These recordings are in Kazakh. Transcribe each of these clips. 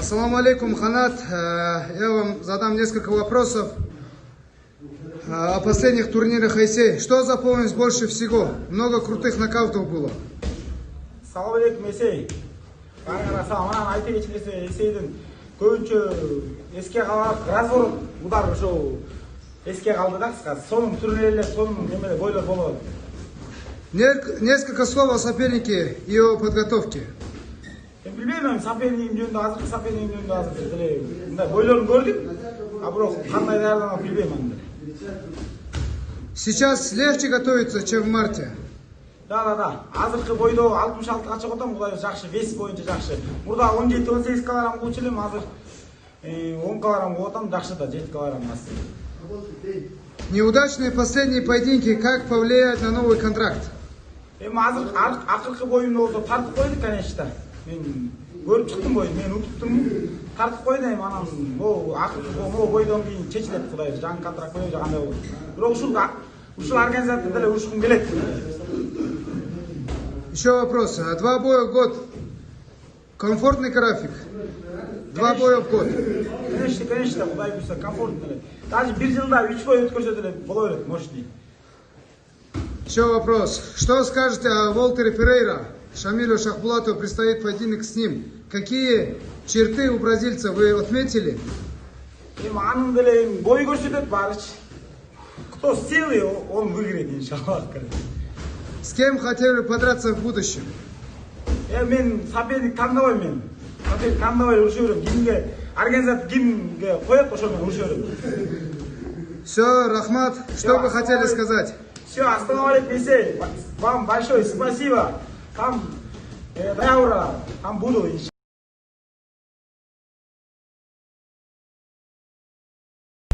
Ассаламу алейкум, Ханат. Я вам задам несколько вопросов о последних турнирах Айсей. Что запомнилось больше всего? Много крутых нокаутов было. Ассаламу алейкум, Айсей. Айта кечкенде Айсейдин көбүнчө эске калат разворот удар ошо эске калды да кыскасы. Сонун турнирлер, сонун немелер бойлор болот. Несколько слов о сопернике и о подготовке. Билбейм, сопернигим жөнүндө, азыркы сопернигим жөнүндө азыр деле мындай бойлорун көрдүм. А бирок кандай даярданып билбейм анда. Сейчас легче готовиться, чем в марте. Да. Азыркы бойдо 66 чыгып атам, Кудай жакшы, вес боюнча жакшы. Мурда 17-18 килограмм кылчу элем, азыр 10 килограмм кылып атам, жакшы да 7 килограмм аз. Неудачные последние поединки как повлияют на новый контракт? Азыр акыркы боюмда болсо тартып койду, конечно. Мен көрүп чыктым бойду, мен утуптум. Тартып койду, анан бул акыркы могу бойдон кийин чечилет, Кудай жаңы контракт менен кандай болот. Бирок ушул организацияда деле урушкум келет. Еще вопрос. 2 боя в год. Комфортный график? 2 боя в год. Конечно, Кудай буйрса комфортный. Даже 1 жылда 3 бой өткөрсө деле боло берет, мощный. Еще вопрос. Что скажете о Волтере Феррейра? Шамилю Шахбулатову предстоит поединок с ним. Какие черты у бразильца вы отметили? Анын деле бой көрсөтөт барыч. Кто силы, он выиграет, иншаллах. С кем хотели подраться в будущем? Мен соперник тандабайм мен. Соперник тандабай урушо берем. Кимге организатор кимге коет, ошо менен урушо берем. Все, Рахмат, что вы хотели сказать? Все, ассаламу алейкум, вам большое спасибо. Там даяура, там буду.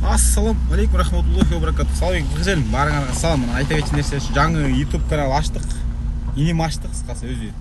Ассаламу алейкум рахматуллахи ва баракатух. Саламик кызым, барыңарга салам. Айта кетчү нерсе, жаңы YouTube канал ачтык. Иним ачтык, кыскасы өзү.